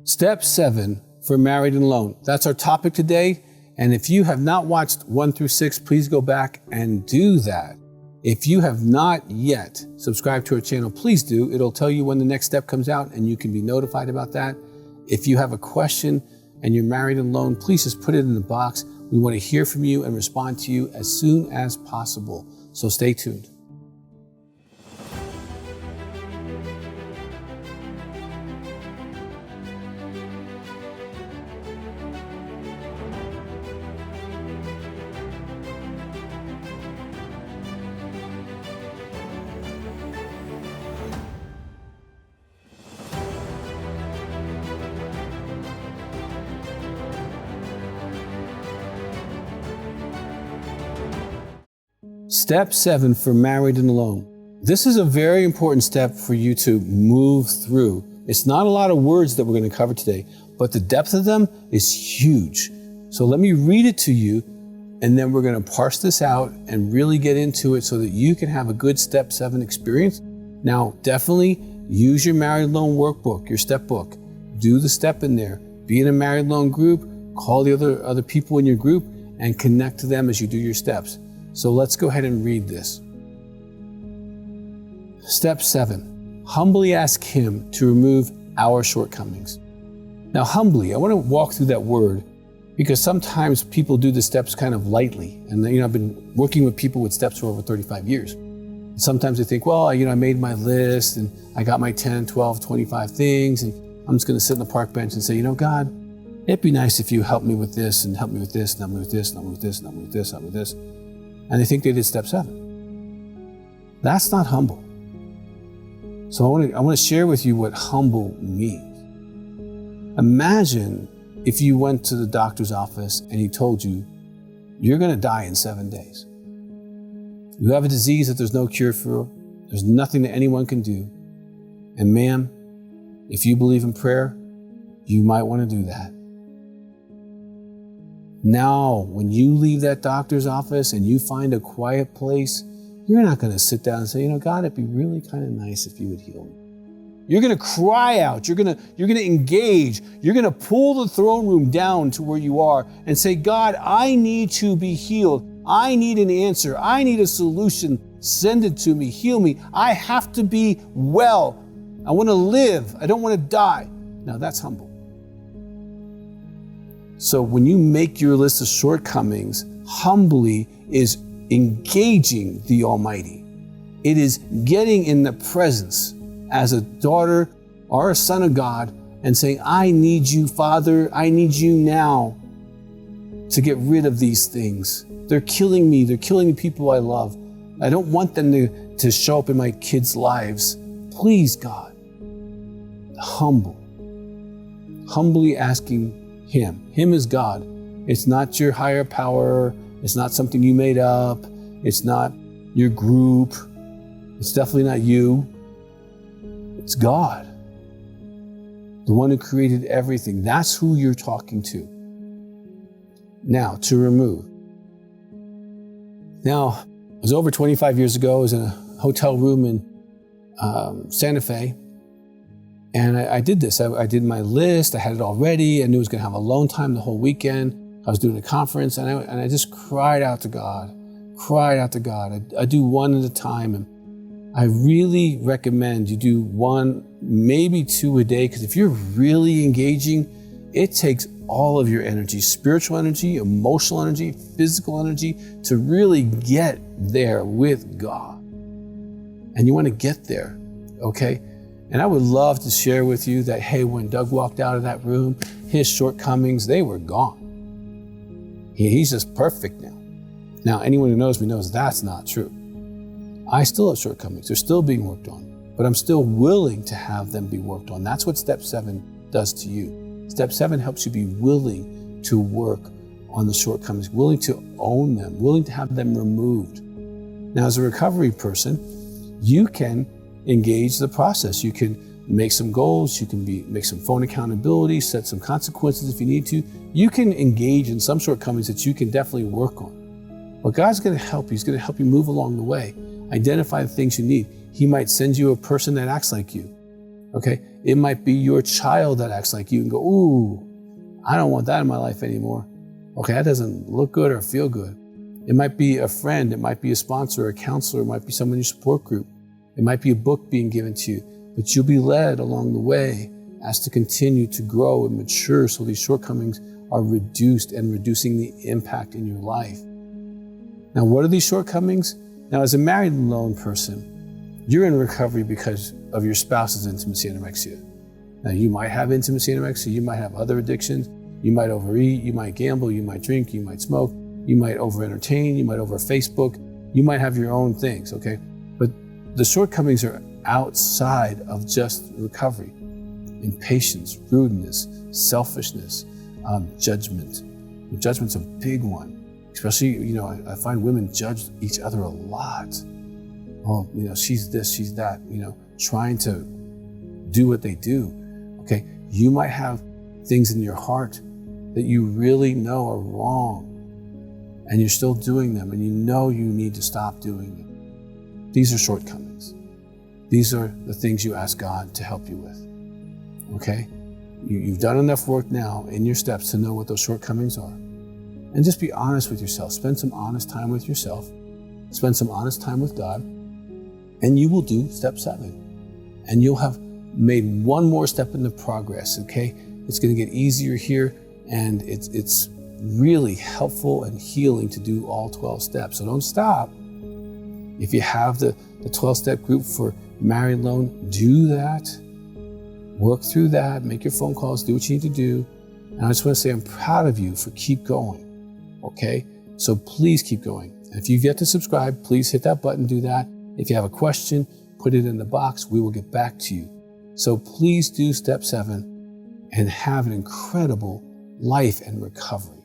Step 7 for married and alone. That's our topic today. And if you have not watched 1 through 6, please go back and do that. If you have not yet subscribed to our channel, please do. It'll tell you when the next step comes out and you can be notified about that. If you have a question and you're married and alone, please just put it in the box. We want to hear from you and respond to you as soon as possible. So stay tuned. Step 7 for married and alone. This is a very important step for you to move through. It's not a lot of words that we're going to cover today, but the depth of them is huge. So let me read it to you, and then we're going to parse this out and really get into it so that you can have a good Step 7 experience. Now, definitely use your married alone workbook, your step book. Do the step in there. Be in a married alone group. Call the other people in your group and connect to them as you do your steps. So let's go ahead and read this. Step 7, humbly ask Him to remove our shortcomings. Now, humbly, I want to walk through that word because sometimes people do the steps kind of lightly. And I've been working with people with steps for over 35 years. Sometimes they think, well, I made my list and I got my 10, 12, 25 things, and I'm just going to sit on the park bench and say, God, it'd be nice if you help me with this and help me with this and help me with this and help me with this and help me with this and help me with this. And they think they did step 7. That's not humble. So I want to share with you what humble means. Imagine if you went to the doctor's office and he told you, you're going to die in 7 days. You have a disease that there's no cure for. There's nothing that anyone can do. And ma'am, if you believe in prayer, you might want to do that. Now, when you leave that doctor's office and you find a quiet place, you're not going to sit down and say, God, it'd be really kind of nice if you would heal me. You're going to cry out. You're going to engage. You're going to pull the throne room down to where you are and say, God, I need to be healed. I need an answer. I need a solution. Send it to me. Heal me. I have to be well. I want to live. I don't want to die. Now, that's humble. So when you make your list of shortcomings, humbly is engaging the Almighty. It is getting in the presence as a daughter or a son of God and saying, I need you, Father. I need you now to get rid of these things. They're killing me. They're killing the people I love. I don't want them to show up in my kids' lives. Please, God. Humbly asking Him is God. It's not your higher power. It's not something you made up. It's not your group. It's definitely not you. It's God, the one who created everything. That's who you're talking to. Now, to remove. Now, it was over 25 years ago. I was in a hotel room in Santa Fe. And I did this. I did my list. I had it all ready. I knew I was going to have alone time the whole weekend. I was doing a conference, and I just cried out to God. I do one at a time. And I really recommend you do 1, maybe 2 a day, because if you're really engaging, it takes all of your energy, spiritual energy, emotional energy, physical energy, to really get there with God. And you want to get there, okay? And I would love to share with you that, hey, when Doug walked out of that room, his shortcomings, they were gone. He's just perfect now. Now, anyone who knows me knows that's not true. I still have shortcomings. They're still being worked on, but I'm still willing to have them be worked on. That's what Step 7 does to you. Step 7 helps you be willing to work on the shortcomings, willing to own them, willing to have them removed. Now, as a recovery person, you can engage the process. You can make some goals. You can make some phone accountability, set some consequences if you need to. You can engage in some shortcomings that you can definitely work on. But God's going to help you. He's going to help you move along the way. Identify the things you need. He might send you a person that acts like you. Okay, it might be your child that acts like you and go, ooh, I don't want that in my life anymore. Okay, that doesn't look good or feel good. It might be a friend, it might be a sponsor, a counselor, it might be someone in your support group. It might be a book being given to you, but you'll be led along the way as to continue to grow and mature so these shortcomings are reduced and reducing the impact in your life. Now, what are these shortcomings? Now, as a married alone person, you're in recovery because of your spouse's intimacy anorexia. Now, you might have intimacy anorexia, you might have other addictions, you might overeat, you might gamble, you might drink, you might smoke, you might over-entertain, you might over-Facebook, you might have your own things, okay? But the shortcomings are outside of just recovery. Impatience, rudeness, selfishness, judgment. Judgment's a big one. Especially, I find women judge each other a lot. Oh, she's this, she's that, trying to do what they do. Okay, you might have things in your heart that you really know are wrong, and you're still doing them, and you need to stop doing them. These are shortcomings. These are the things you ask God to help you with, okay? You've done enough work now in your steps to know what those shortcomings are. And just be honest with yourself. Spend some honest time with yourself. Spend some honest time with God. And you will do step 7. And you'll have made one more step in the progress, okay? It's going to get easier here, and it's really helpful and healing to do all 12 steps. So don't stop. If you have the 12-step group for married alone, do that. Work through that. Make your phone calls. Do what you need to do. And I just want to say I'm proud of you for keep going. Okay, so please keep going. And if you've yet to subscribe, please hit that button, do that. If you have a question, put it in the box. We will get back to you. So please do step 7 and have an incredible life and recovery.